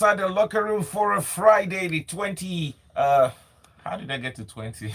Inside the locker room for a Friday, the 20. How did I get to 20?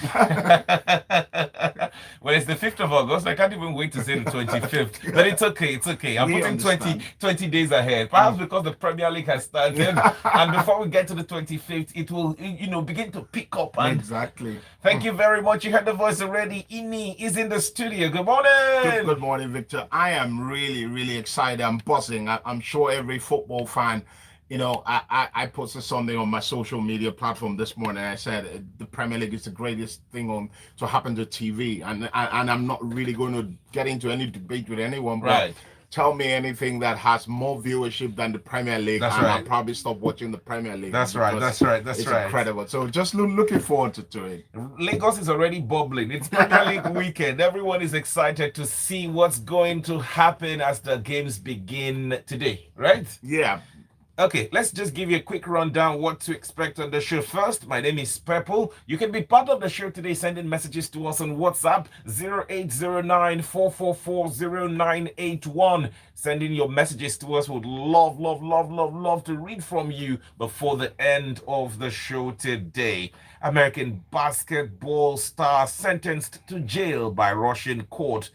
Well, it's the 5th of August. I can't even wait to say the 25th. But it's okay. It's okay. I'm We putting understand. 20 days ahead. Perhaps because the Premier League has started. And before we get to the 25th, it will, begin to pick up. And Exactly. thank you very much. You heard the voice already. Ini is in the studio. Good Good morning. morning, Victor. I am really, really excited. I'm buzzing. I'm sure every football fan, I posted something on my social media platform this morning. I said the Premier League is the greatest thing on to happen to TV, and I'm not really going to get into any debate with anyone, but Right. tell me anything that has more viewership than the Premier League, That's and I'll right. probably stop watching the Premier League That's right. because That's right. That's it's right. incredible. So just looking forward to it. Lagos is already bubbling. It's Premier League weekend. Everyone is excited to see what's going to happen as the games begin today, right? Yeah. Okay, let's just give you a quick rundown what to expect on the show. First, my name is Purple. You can be part of the show today, sending messages to us on WhatsApp 0809 Sending your messages to us. Would love, love, love, love, love to read from you before the end of the show today. American basketball star sentenced to jail by Russian court.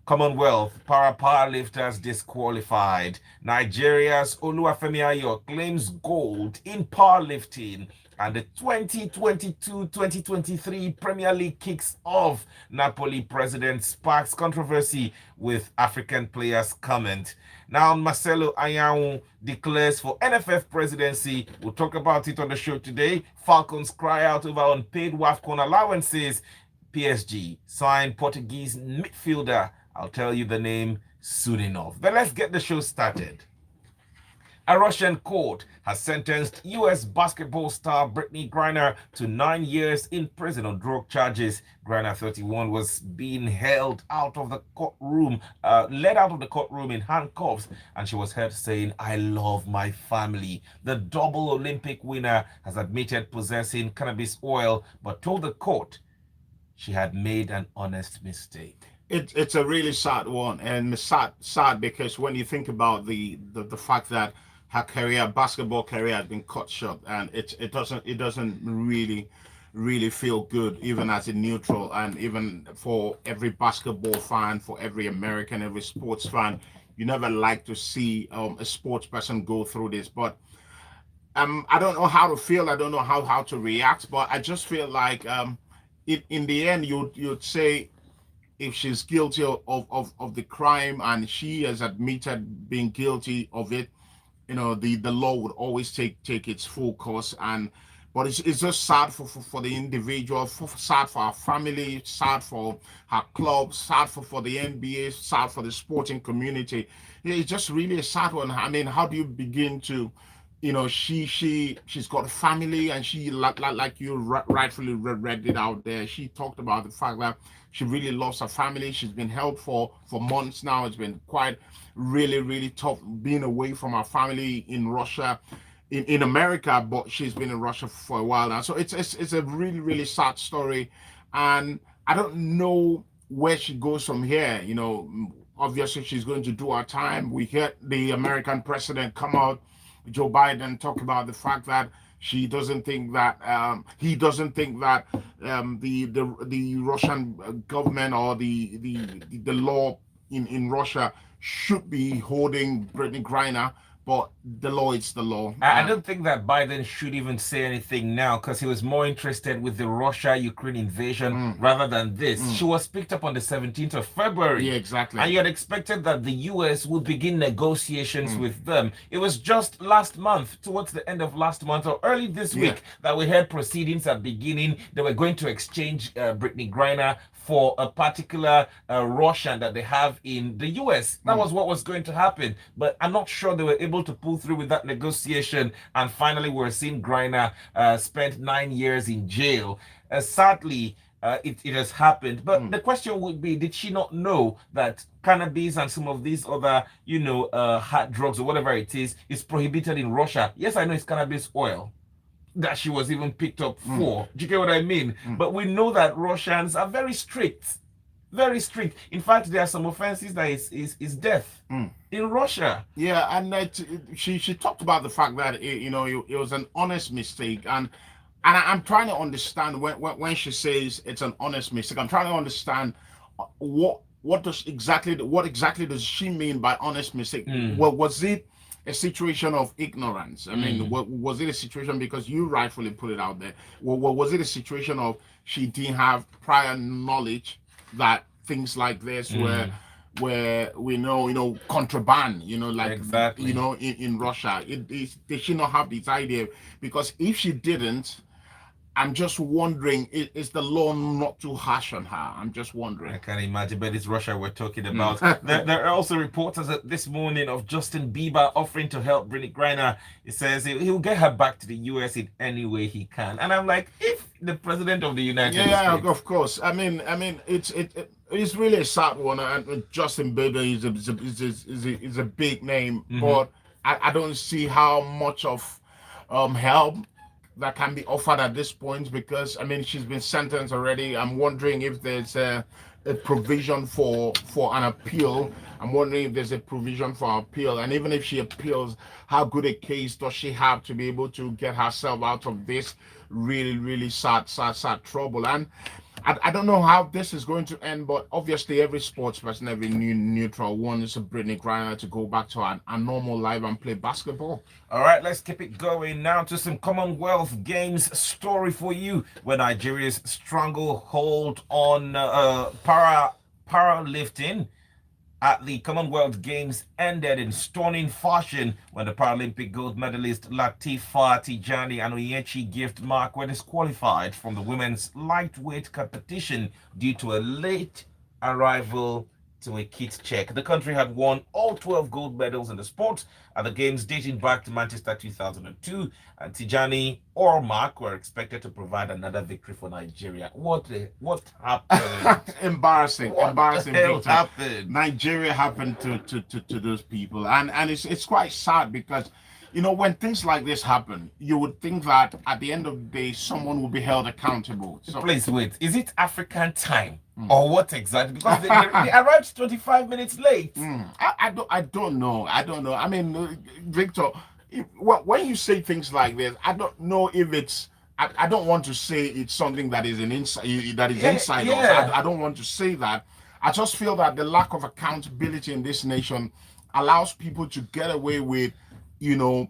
Commonwealth powerlifters disqualified. Nigeria's Oluwafemi Ayo claims gold in powerlifting. And the 2022-2023 Premier League kicks off. Napoli president sparks controversy with African players' comment. Now, Marcelo Ayaun declares for NFF presidency. We'll talk about it on the show today. Falcons cry out over unpaid WAFCON allowances. PSG signed Portuguese midfielder. I'll tell you the name soon enough. But let's get the show started. A Russian court has sentenced U.S. basketball star Brittany Griner to 9 years in prison on drug charges. Griner, 31, was being held out of the courtroom, led out of the courtroom in handcuffs, and she was heard saying, "I love my family." The double Olympic winner has admitted possessing cannabis oil, but told the court she had made an honest mistake. It's a really sad one, and sad because when you think about the fact that her career, basketball career, has been cut short, and it doesn't really feel good, even as a neutral, and even for every basketball fan, for every American, every sports fan, you never like to see a sports person go through this. But I don't know how to feel. I don't know how to react. But I just feel like in the end, you'd say if she's guilty of the crime and she has admitted being guilty of it, the law would always take its full course. And but it's just sad for the individual, sad for her family, sad for her club, sad for the NBA, sad for the sporting community. It's just really a sad one. I mean, how do you begin to, she's got a family, and she, like you rightfully read it out there, she talked about the fact that she really loves her family. She's been held for months now. It's been quite really tough being away from her family in Russia, in America, but she's been in Russia for a while now. So it's a really sad story, and I don't know where she goes from here. Obviously she's going to do her time. We heard the American president come out, Joe Biden, talk about the fact that she doesn't think that he doesn't think that the Russian government or the law in Russia should be holding Brittany Griner, but the law is the law. I don't think that Biden should even say anything now, because he was more interested with the Russia-Ukraine invasion rather than this. She was picked up on the 17th of February. Yeah, exactly. And you had expected that the US would begin negotiations with them. It was just last month, towards the end of last month or early this week, that we heard proceedings are beginning. They were going to exchange Brittany Griner for a particular Russian that they have in the US. That was what was going to happen. But I'm not sure they were able to pull through with that negotiation. And finally, we're seeing Griner spent 9 years in jail. Sadly, it has happened. But the question would be, did she not know that cannabis and some of these other, hard drugs or whatever it is prohibited in Russia? Yes, I know it's cannabis oil that she was even picked up for. Do you get what I mean? But we know that Russians are very strict. Very strict. In fact, there are some offenses that is death in Russia. Yeah, and she talked about the fact that it was an honest mistake, and I'm trying to understand when she says it's an honest mistake. I'm trying to understand what exactly does she mean by honest mistake? Well, was it a situation of ignorance? I mean, was it a situation, because you rightfully put it out there? Well, was it a situation of she didn't have prior knowledge that things like this where we know contraband, like Exactly. in Russia, did she not have this idea? Because if she didn't, I'm just wondering, is the law not too harsh on her? I'm just wondering. I can imagine, but it's Russia we're talking about. There are also reports this morning of Justin Bieber offering to help Brittany Griner. It says he'll get her back to the US in any way he can. And I'm like, if the president of the United States... Yeah, of course. I mean, it's really a sad one. And Justin Bieber is a big name, but I don't see how much of help that can be offered at this point, because I mean, she's been sentenced already. I'm wondering if there's a provision for an appeal. I'm wondering if there's a provision for appeal, and even if she appeals, how good a case does she have to be able to get herself out of this really sad trouble? And I don't know how this is going to end, but obviously every sports person, every neutral wants Brittany Griner to go back to a normal life and play basketball. All right, let's keep it going now to some Commonwealth Games story for you, where Nigeria's stranglehold on powerlifting at the Commonwealth Games ended in stunning fashion when the Paralympic gold medalist Latifa Tijani and Onyechi Gift Mark were disqualified from the women's lightweight competition due to a late arrival to a kit check. The country had won all 12 gold medals in the sport at the games dating back to Manchester 2002, and Tijani or Mark were expected to provide another victory for Nigeria. What happened? Embarrassing. What the hell happened? Nigeria happened to those people, and it's quite sad, because when things like this happen, you would think that at the end of the day, someone will be held accountable. So, please wait. Is it African time or what exactly? Because they arrived 25 minutes late. I don't know. I mean, Victor, when you say things like this, I don't know if it's. I don't want to say it's something that is inside us. I don't want to say that. I just feel that the lack of accountability in this nation allows people to get away with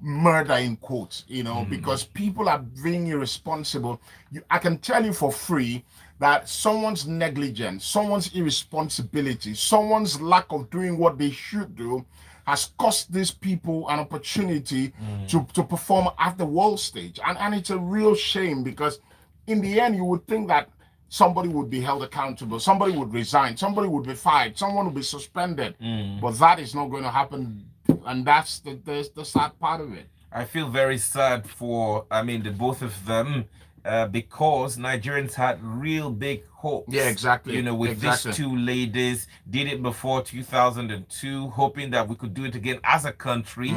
murder in quotes, because people are being irresponsible. I can tell you for free that someone's negligence, someone's irresponsibility, someone's lack of doing what they should do has cost these people an opportunity to perform at the world stage. And it's a real shame, because in the end, you would think that somebody would be held accountable, somebody would resign, somebody would be fired, someone would be suspended. But that is not going to happen. And that's the sad part of it. I feel very sad for, the both of them, because Nigerians had real big hopes. Yeah, exactly. With these two ladies, did it before 2002, hoping that we could do it again as a country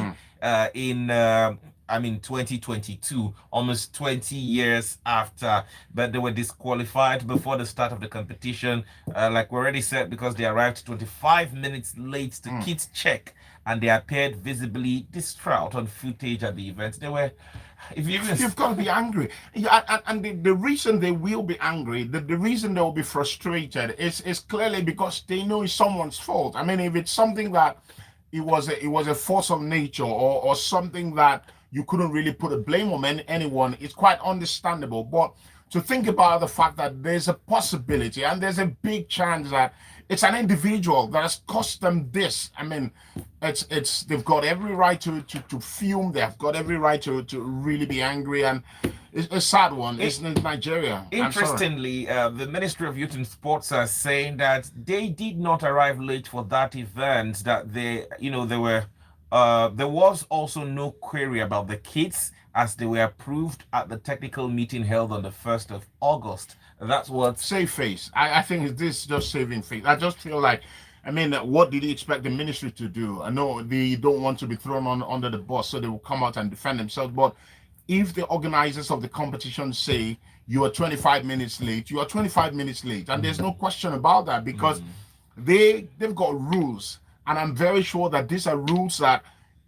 in 2022, almost 20 years after, but they were disqualified before the start of the competition, like we already said, because they arrived 25 minutes late to kit check, and they appeared visibly distraught on footage at the event. They were, you've got to be angry. Yeah, and the reason they will be angry, the reason they will be frustrated is clearly because they know it's someone's fault. I mean, if it's something that it was a force of nature or something that you couldn't really put a blame on anyone, it's quite understandable. But to think about the fact that there's a possibility and there's a big chance that it's an individual that has cost them this. I mean, it's they've got every right to fume. They've got every right to really be angry, and it's a sad one. It's in Nigeria. Interestingly, the Ministry of Youth and Sports are saying that they did not arrive late for that event. That there was also no query about the kits, as they were approved at the technical meeting held on the 1st of August. That's what... Save face. I think this is just saving face. I just feel like, what did you expect the ministry to do? I know they don't want to be thrown under the bus, so they will come out and defend themselves. But if the organizers of the competition say, you are 25 minutes late, you are 25 minutes late. And there's no question about that, because they've got rules. And I'm very sure that these are rules that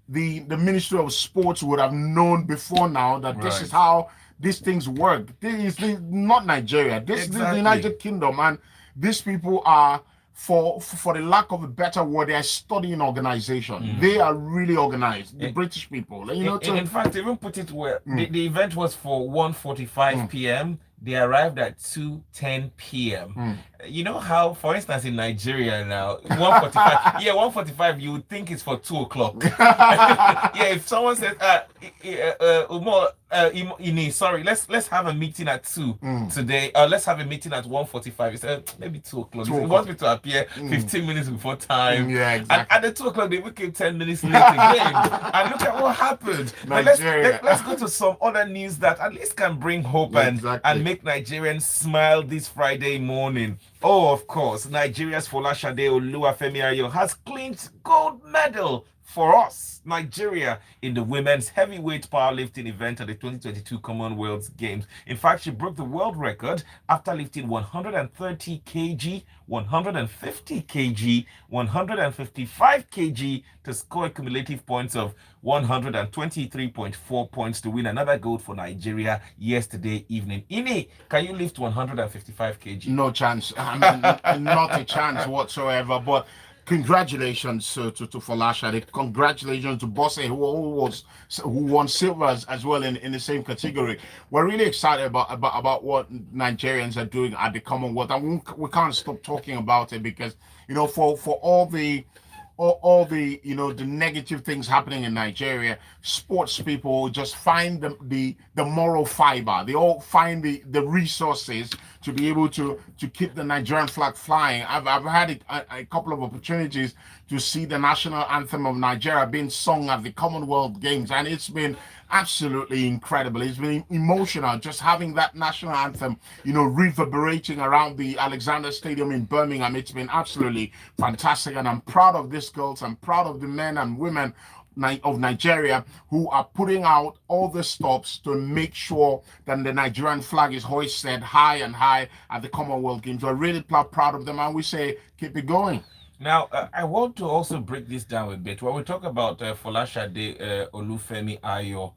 the Ministry of Sports would have known before now, that this is how these things work. This is not Nigeria. This is the United Kingdom. And these people are, for the lack of a better word, they are studying organization. They are really organized. The British people. You know, in fact, even put it where the event was for 1:45 p.m. They arrived at 2:10 p.m. You know how, for instance, in Nigeria now, 1:45, 1:45, you would think it's for 2 o'clock. If someone says, sorry, let's have a meeting at 2 today. Let's have a meeting at 1:45. He said, maybe 2 o'clock. He wants me to appear 15 minutes before time. Yeah, exactly. And at the 2 o'clock, they became 10 minutes late again. And look at what happened. Let's go to some other news that at least can bring hope and make Nigerians smile this Friday morning. Oh, of course, Nigeria's Folashade Oluwafemi Ayo has clinched gold medal for us, Nigeria, in the women's heavyweight powerlifting event at the 2022 Commonwealth Games. In fact, she broke the world record after lifting 130 kg, 150 kg, 155 kg to score a cumulative points of 123.4 points to win another gold for Nigeria yesterday evening. Ini, can you lift 155 kg? No chance. I mean, not a chance whatsoever. But congratulations to Folashade. Congratulations to Bosse, who won silver as well in the same category. We're really excited about what Nigerians are doing at the Commonwealth, and we can't stop talking about it, because, you know, for all the the negative things happening in Nigeria, sports people just find the moral fiber. They all find the resources to be able to keep the Nigerian flag flying. I've had a couple of opportunities to see the national anthem of Nigeria being sung at the Commonwealth Games, and it's been absolutely incredible. It's been emotional just having that national anthem, reverberating around the Alexander Stadium in Birmingham. It's been absolutely fantastic, and I'm proud of these girls. I'm proud of the men and women of Nigeria who are putting out all the stops to make sure that the Nigerian flag is hoisted high and high at the Commonwealth Games. We're really proud of them, and we say keep it going. Now, I want to also break this down a bit. When we talk about Folashade Olufemi Ayo,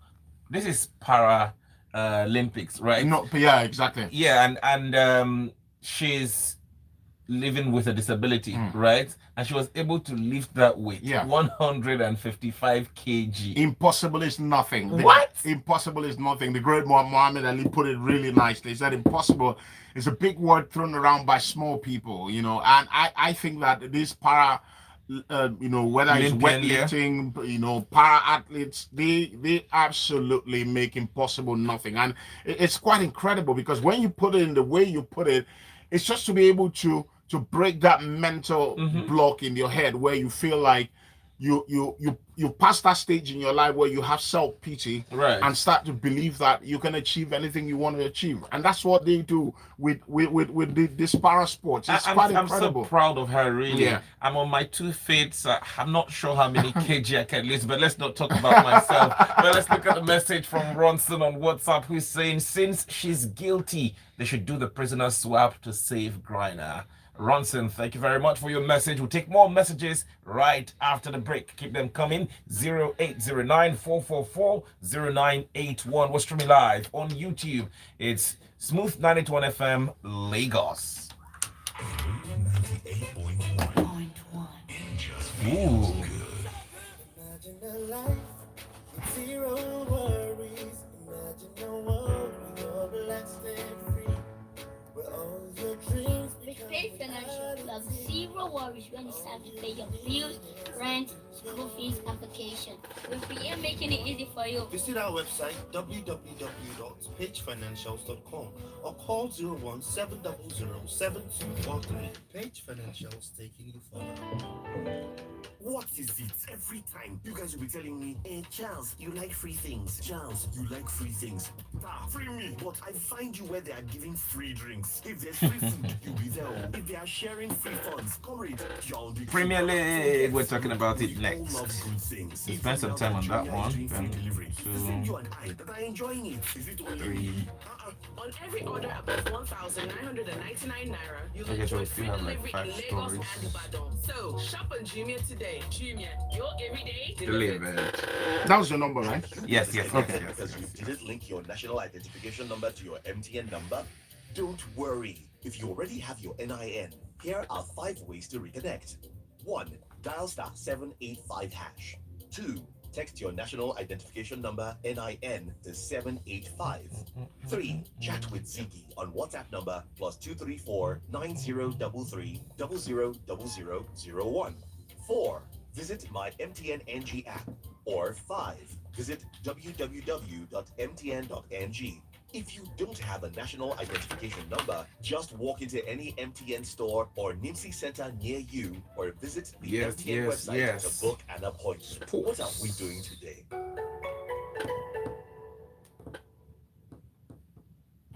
this is para Olympics, right? No, yeah, exactly. Yeah, and she's living with a disability, right? And she was able to lift that weight, 155 kg. Impossible is nothing. What? Impossible is nothing. The great Muhammad Ali put it really nicely. He said impossible is a big word thrown around by small people, and I think that these para, whether it's weightlifting, para athletes, they absolutely make impossible nothing. And it's quite incredible, because when you put it in the way you put it, it's just to be able to break that mental block in your head where you feel like you pass that stage in your life where you have self-pity, right, and start to believe that you can achieve anything you want to achieve. And that's what they do with this para sports. It's quite incredible. I'm so proud of her, really. Yeah. I'm on my 2 feet. I'm not sure how many kg I can lift, but let's not talk about myself. But let's look at the message from Ronson on WhatsApp, who's saying, since she's guilty, they should do the prisoner swap to save Griner. Ronson, thank you very much for your message. We'll take more messages right after the break. Keep them coming. 0809 444 0981. We're streaming live on YouTube. It's Smooth 981 FM Lagos. 98.1. Ooh. Imagine a life with zero worries. Imagine a world where you're relaxed and free, where all your dreams. With Page Financial, you have zero worries when it's time to pay your bills, rent, school fees, application. With PM making it easy for you. Visit our website www.pagefinancials.com or call 01 700 7213. Page Financials, taking you further. What is it? Every time you guys will be telling me, hey Charles, you like free things. Charles, you like free things. Free me. But I find you where they are giving free drinks. If there's free food, you'll be there. If they are sharing free funds, comrade, you're on the Premier League, we're talking about it next. Love good things. Spend some time on that one. delivery. It's the same you and I that are enjoying it. Is it only me? On every order above 1,999 naira, you'll Okay, so enjoy we free still have like delivery 5 in Lagos stories. and Ibadan. So shop on Jumia today. Jumia, your everyday Delivered. That was your number, right? Yes, yes, yes, yes. Because you didn't link your national identification number to your MTN number? Don't worry. If you already have your NIN, here are 5 ways to reconnect. 1. Dial *785#. 2. Text your national identification number NIN to 785. 3. Chat with Ziggy on WhatsApp number +234 9033 000001. 4. Visit my MTN NG app. Or 5. Visit www.mtn.ng. If you don't have a national identification number, just walk into any MTN store or NIMSI center near you, or visit the Yes, MTN yes, website yes. to book an appointment. What are we doing today?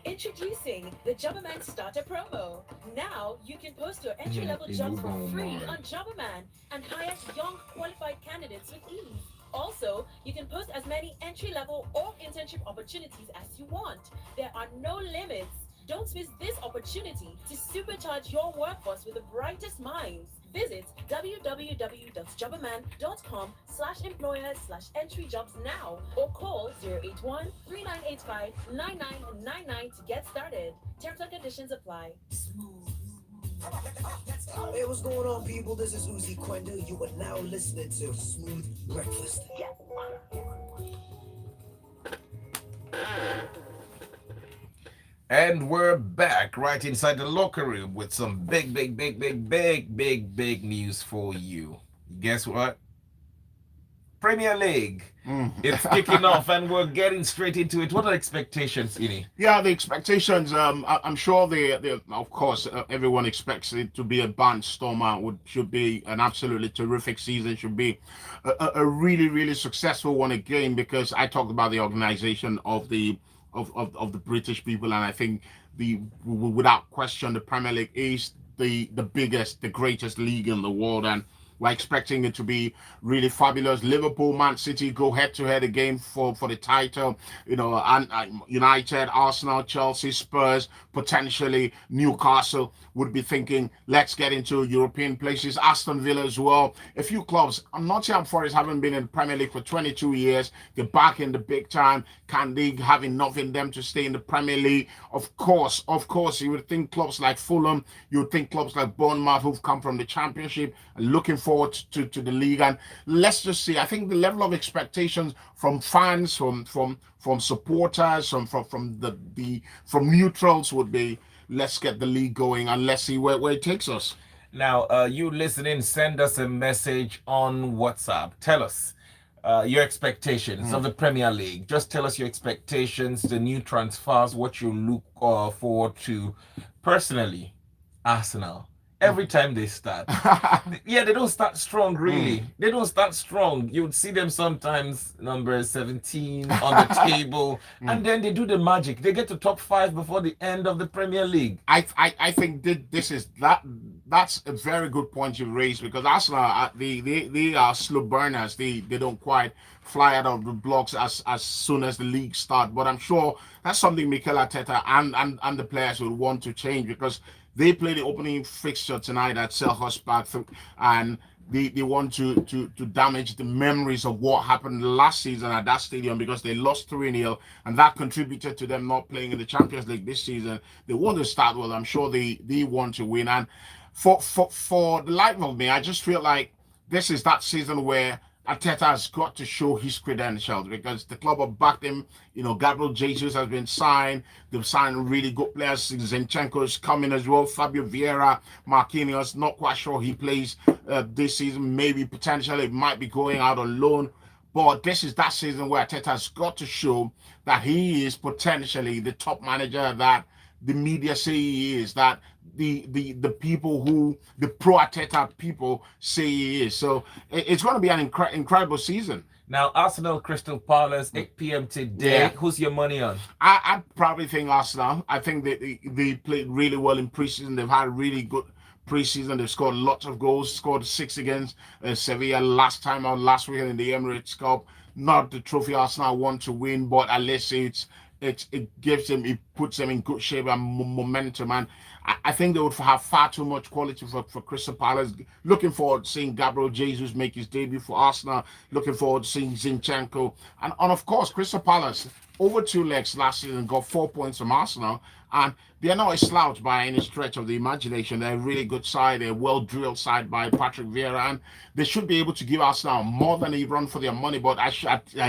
Introducing the Jobberman Starter Promo. Now you can post your entry-level jobs for free on Jobberman and hire young qualified candidates with ease. Also, you can post as many entry-level or internship opportunities as you want. There are no limits. Don't miss this opportunity to supercharge your workforce with the brightest minds. Visit www.jobberman.com/employers/entry-jobs now or call 081-3985-9999 to get started. Terms and conditions apply. Hey, what's going on, people? This is Uzi Quenda. You are now listening to Smooth Breakfast. And we're back right inside the locker room with some big news for you. Guess what? Premier League. It's kicking off and we're getting straight into it. What are expectations, Ini? Yeah, the expectations. I'm sure they of course, everyone expects it to be a barnstormer. Should be an absolutely terrific season. Should be a really successful one again. Because I talked about the organization of the British people, and I think without question the Premier League is the biggest, the greatest league in the world, and we're expecting it to be really fabulous. Liverpool, Man City go head-to-head again for the title. You know, and United, Arsenal, Chelsea, Spurs, potentially Newcastle would be thinking, let's get into European places. Aston Villa as well. A few clubs. Nottingham Forest haven't been in the Premier League for 22 years. They're back in the big time. Can they have enough in them to stay in the Premier League? Of course, you would think clubs like Fulham, you would think clubs like Bournemouth, who've come from the Championship, and looking forward to the league. And let's just see, I think the level of expectations from fans, from supporters, from neutrals would be, let's get the league going and let's see where it takes us. Now, you listening, send us a message on WhatsApp. Tell us your expectations of the Premier League. Just tell us your expectations, the new transfers, what you look forward to. Personally, Arsenal. Every time they start, they don't start strong, really. They don't start strong. You would see them sometimes number 17 on the table, and then they do the magic. They get to top 5 before the end of the Premier League. I think that's a very good point you raised, because Arsenal, they are slow burners. They don't quite fly out of the blocks as soon as the league start. But I'm sure that's something Mikel Arteta and the players will want to change, because they play the opening fixture tonight at Selhurst Park, and they want to damage the memories of what happened last season at that stadium, because they lost 3-0, and that contributed to them not playing in the Champions League this season. They want to start well. I'm sure they want to win. And for the life of me, I just feel like this is that season where Arteta has got to show his credentials, because the club have backed him. You know, Gabriel Jesus has been signed. They've signed really good players. Zinchenko is coming as well. Fabio Vieira, Marquinhos, not quite sure he plays this season. Maybe potentially might be going out on loan. But this is that season where Arteta has got to show that he is potentially the top manager that the media say he is, that the people the pro Arteta people say he is. So it's going to be an incredible season. Now, Arsenal Crystal Palace, 8 p.m. today. Yeah. Who's your money on? I probably think Arsenal. I think they played really well in preseason. They've had really good preseason. They've scored lots of goals. Scored 6 against Sevilla last week in the Emirates Cup. not the trophy Arsenal want to win, but at least it gives them, it puts them in good shape and momentum. And I think they would have far too much quality for Crystal Palace. Looking forward to seeing Gabriel Jesus make his debut for Arsenal. Looking forward to seeing Zinchenko. And of course, Crystal Palace, over 2 legs last season, got 4 points from Arsenal. And they're not a slouch by any stretch of the imagination. They're a really good side, a well-drilled side by Patrick Vieira, and they should be able to give Arsenal more than a run for their money. But I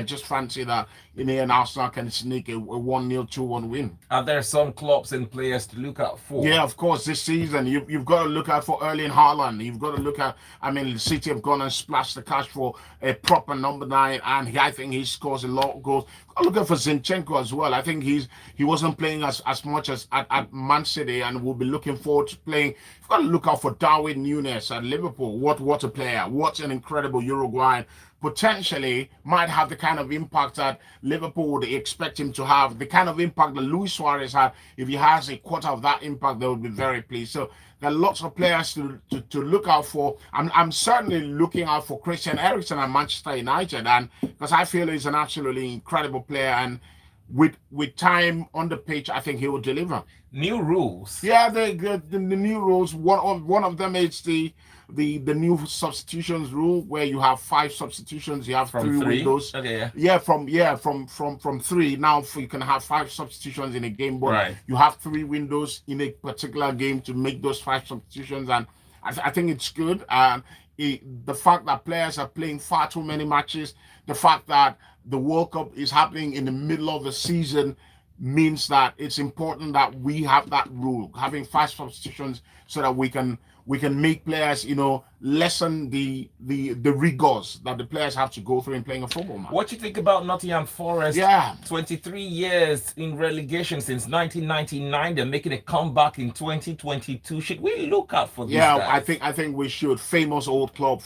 just fancy that in the end, Arsenal can sneak a 1-0, 2-1 win. Are there some clubs and players to look out for? Yeah, of course. This season, you've got to look out for Erling Haaland. You've got to look at, I mean, the City have gone and splashed the cash for a proper number 9, and I think he scores a lot of goals. I'm looking for Zinchenko as well. I think he wasn't playing as much as at Man City, and we'll be looking forward to playing. You've got to look out for Darwin Núñez at Liverpool. What a player. What an incredible Uruguayan. Potentially might have the kind of impact that Liverpool would expect him to have, the kind of impact that Luis Suarez had. If he has a quarter of that impact, they would be very pleased. So there are lots of players to look out for. I'm certainly looking out for Christian Eriksen at Manchester United, and because I feel he's an absolutely incredible player, and with time on the pitch, I think he will deliver. New rules. Yeah, the new rules. One of them is the new substitutions rule, where you have 5 substitutions. You have From 3 3? windows. Okay, yeah. From 3. Now you can have 5 substitutions in a game, but Right. you have 3 windows in a particular game to make those 5 substitutions, and I think it's good. The fact that players are playing far too many matches, the fact that the World Cup is happening in the middle of the season, means that it's important that we have that rule, having 5 substitutions, so that we can make players, lessen the rigors that the players have to go through in playing a football match. What you think about Nottingham Forest? Yeah. 23 years in relegation since 1999. They're making a comeback in 2022. Should we look out for this? Yeah, guys? I think we should. Famous old club,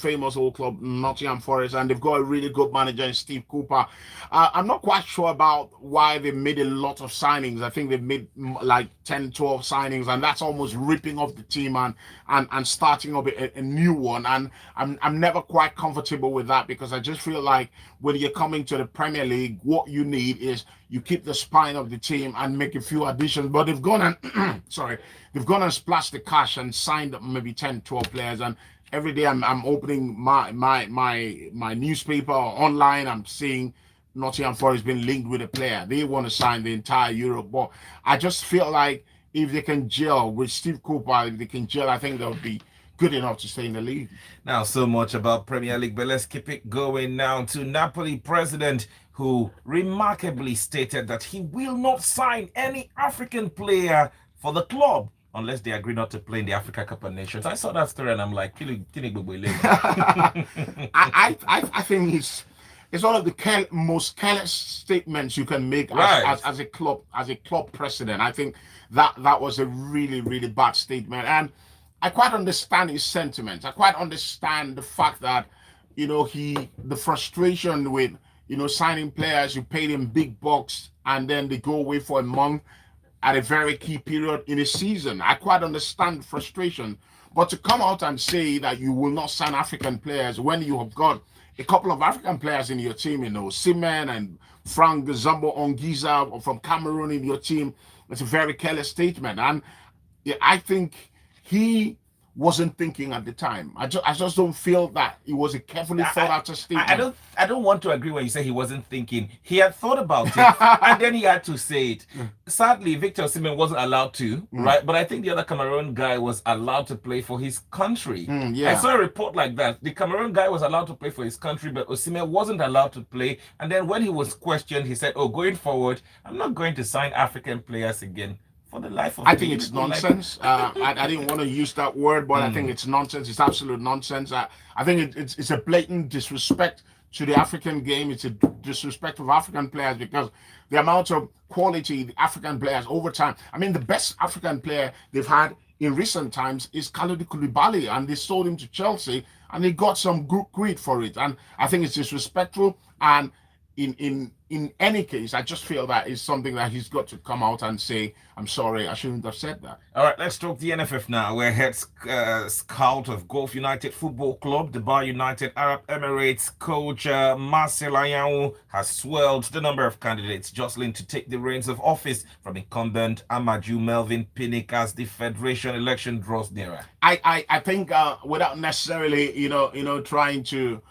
Nottingham Forest, and they've got a really good manager in Steve Cooper. I'm not quite sure about why they made a lot of signings. I think they've made like 10, 12 signings, and that's almost ripping off the team and starting up a new one. And I'm never quite comfortable with that, because I just feel like when you're coming to the Premier League, what you need is you keep the spine of the team and make a few additions. But they've gone and they've gone and splashed the cash and signed up maybe 10, 12 players. And every day I'm opening my newspaper online, I'm seeing Nottingham Forest being linked with a player. They want to sign the entire Europe. But I just feel like if they can gel with Steve Cooper, if they can gel, I think they'll be good enough to stay in the league. Now, so much about Premier League, but let's keep it going now to Napoli president, who remarkably stated that he will not sign any African player for the club unless they agree not to play in the Africa Cup of Nations. I saw that story and I'm like, I think it's one of the most careless statements you can make as a club president. I think that was a really, really bad statement, and I quite understand his sentiments. I quite understand the fact that the frustration with signing players, you pay them big bucks and then they go away for a month at a very key period in a season. I quite understand the frustration, but to come out and say that you will not sign African players when you have got a couple of African players in your team, Seaman and Frank Zambo Ongiza from Cameroon in your team, it's a very careless statement. And I think he wasn't thinking at the time. I just don't feel that it was a carefully thought out statement. I don't want to agree when you say he wasn't thinking. He had thought about it and then he had to say it. Sadly, Victor Osimhen wasn't allowed to, right? But I think the other Cameroon guy was allowed to play for his country. I saw a report like that. The Cameroon guy was allowed to play for his country, but Osimhen wasn't allowed to play. And then when he was questioned, he said, going forward, I'm not going to sign African players again. For the life of I think it's nonsense. I didn't want to use that word, but I think it's nonsense. It's absolute nonsense. I think it's a blatant disrespect to the African game. It's a disrespect of African players, because the amount of quality the African players over time. I mean, the best African player they've had in recent times is Kalidou Koulibaly, and they sold him to Chelsea, and they got some good greed for it. And I think it's disrespectful. And in in any case, I just feel that is something that he's got to come out and say, I'm sorry, I shouldn't have said that. All right, let's talk the NFF now. We're head scout of Gulf United Football Club, Dubai United Arab Emirates coach Marcel Ayawu has swelled the number of candidates jostling to take the reins of office from incumbent Amaju Melvin Pinnick as the federation election draws nearer. I think without necessarily trying to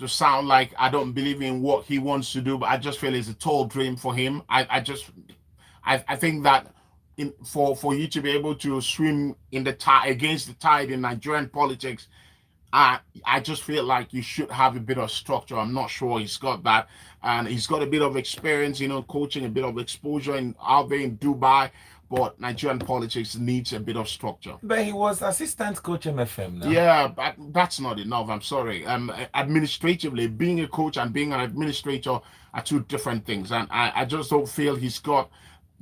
sound like I don't believe in what he wants to do, but I just feel it's a tall dream for him. I think that for you to be able to swim in the tide against the tide in Nigerian politics, I just feel like you should have a bit of structure. I'm not sure he's got that, and he's got a bit of experience, coaching, a bit of exposure out there in Dubai. But Nigerian politics needs a bit of structure. But he was assistant coach MFM now. Yeah, but that's not enough. I'm sorry. Administratively, being a coach and being an administrator are two different things, and I just don't feel he's got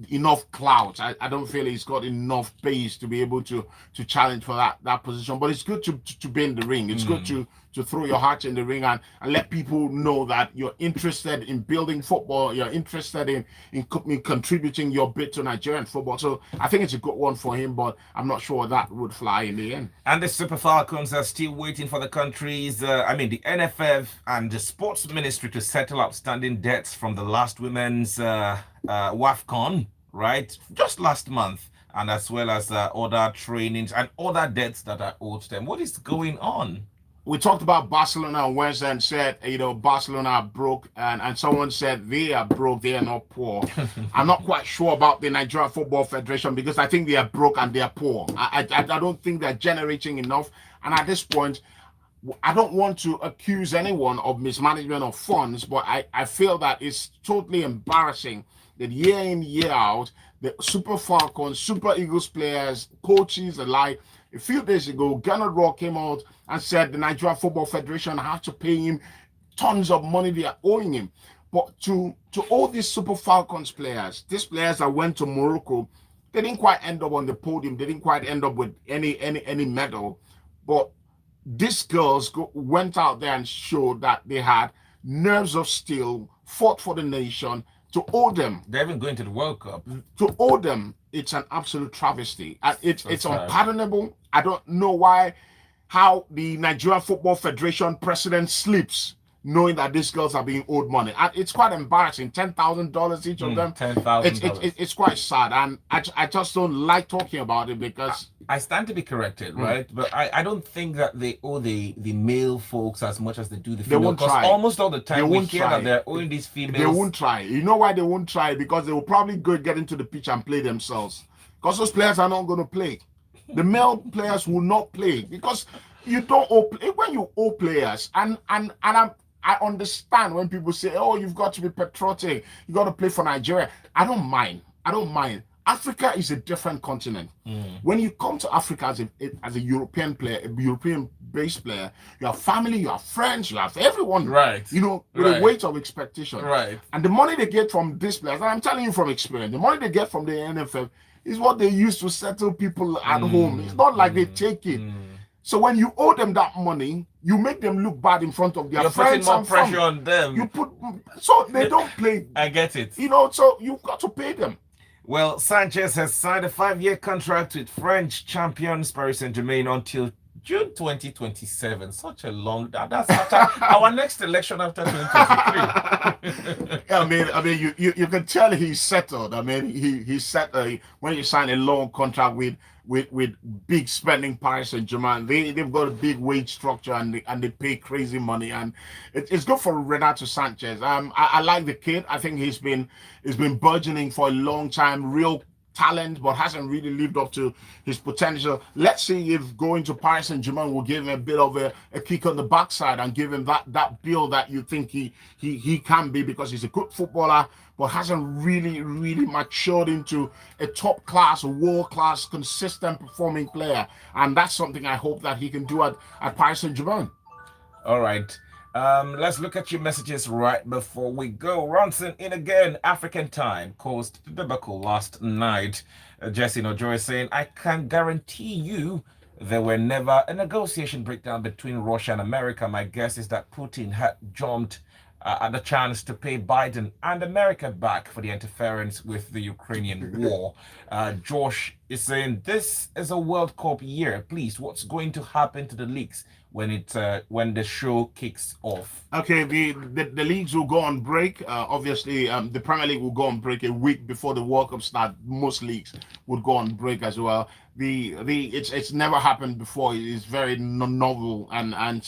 enough clout. I don't feel he's got enough base to be able to challenge for that position. But it's good to be in the ring. It's good to throw your heart in the ring and let people know that you're interested in building football. You're interested in contributing your bit to Nigerian football. So I think it's a good one for him, but I'm not sure that would fly in the end. And the Super Falcons are still waiting for the country's, the NFF and the Sports Ministry to settle outstanding debts from the last women's WAFCON, right? Just last month. And as well as other trainings and other debts that are owed to them. What is going on? We talked about Barcelona on Wednesday and said, Barcelona are broke, and someone said they are broke, they are not poor. I'm not quite sure about the Nigeria Football Federation because I think they are broke and they are poor. I don't think they're generating enough. And at this point, I don't want to accuse anyone of mismanagement of funds, but I feel that it's totally embarrassing that year in, year out, the Super Falcons, Super Eagles players, coaches alike, a few days ago, Gernot Rohr came out and said the Nigeria Football Federation have to pay him tons of money they are owing him. But to all these Super Falcons players, these players that went to Morocco, they didn't quite end up on the podium. They didn't quite end up with any medal. But these girls went out there and showed that they had nerves of steel, fought for the nation. To owe them, they're even going to the World Cup. To owe them, it's an absolute travesty. It's unpardonable. I don't know how the Nigeria Football Federation president sleeps knowing that these girls are being owed money. And it's quite embarrassing. $10,000 each of them. $10,000. It's quite sad, and I just don't like talking about it because I stand to be corrected, right? But I don't think that they owe the male folks as much as they do the female. They won't try. Almost all the time we hear that they're owing these females. They won't try. You know why they won't try? Because they will probably get into the pitch and play themselves. Because those players are not going to play. The male players will not play because you don't owe. When you owe players, I understand when people say, "Oh, you've got to be patriotic. You got to play for Nigeria." I don't mind. Africa is a different continent. When you come to Africa as a European player, a European-based player, you have family, you have friends, you have everyone. Right. With a weight of expectation. Right. And the money they get from these players, and I'm telling you from experience, the money they get from the NFF is what they use to settle people at home. It's not like they take it. So when you owe them that money, you make them look bad in front of their friends. You're putting more pressure on them. So they don't play. I get it. So you've got to pay them. Well, Sanchez has signed a 5-year contract with French champions Paris Saint-Germain until June 2027. Such a long. That's after our next election after 2023. You can tell he's settled. He's settled when you sign a long contract with big spending Paris Saint-Germain. They've got a big wage structure and they pay crazy money, and it's good for Renato Sanchez. I like the kid. I think he's been burgeoning for a long time. Real talent, but hasn't really lived up to his potential. Let's see if going to Paris Saint-Germain will give him a bit of a kick on the backside and give him that build that you think he can be, because he's a good footballer, but hasn't really matured into a top-class, world-class, consistent performing player. And that's something I hope that he can do at Paris Saint-Germain. All right. Let's look at your messages right before we go. Ronson in again. African time caused the debacle last night. Jesse Nojoy saying, I can guarantee you there were never a negotiation breakdown between Russia and America. My guess is that Putin had jumped the chance to pay Biden and America back for the interference with the Ukrainian war. Josh is saying this is a World Cup year. Please, what's going to happen to the leagues when the show kicks off? Okay, the leagues will go on break. Obviously, the Premier League will go on break a week before the World Cup start. Most leagues would go on break as well. It's never happened before. It's very novel, and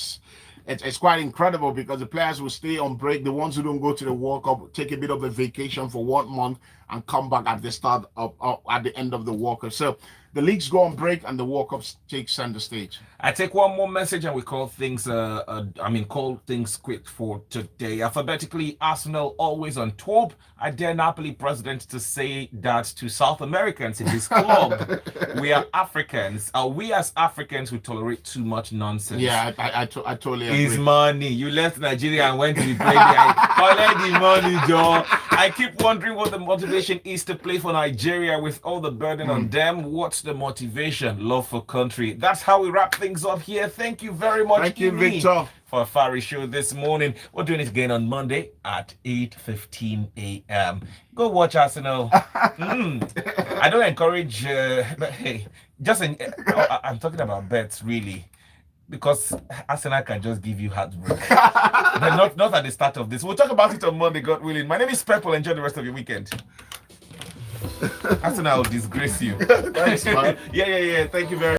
it's quite incredible because the players will stay on break. The ones who don't go to the World Cup take a bit of a vacation for 1 month and come back at the start of at the end of the World Cup. So the leagues go on break and the World Cup takes center stage. I take one more message and we call things call things quick for today. Alphabetically, Arsenal always on top. I dare Napoli president to say that to South Americans in his club. We are Africans. Are we as Africans who tolerate too much nonsense? Yeah, I totally agree. It's money. You left Nigeria and went to the play there. Collect the money, Joe. I keep wondering what the motivation is to play for Nigeria with all the burden on them. What's the motivation? Love for country. That's how we wrap things up here. Thank you very much. Thank you, Victor, for a Fari show this morning. We're doing it again on Monday at 8:15 a.m. Go watch Arsenal. I don't encourage, but hey, I'm talking about bets really, because Arsenal can just give you heartbreak, but not at the start of this. We'll talk about it on Monday, God willing. My name is Purple. Enjoy the rest of your weekend. Arsenal will disgrace you. Thanks, man. Yeah. Thank you very much.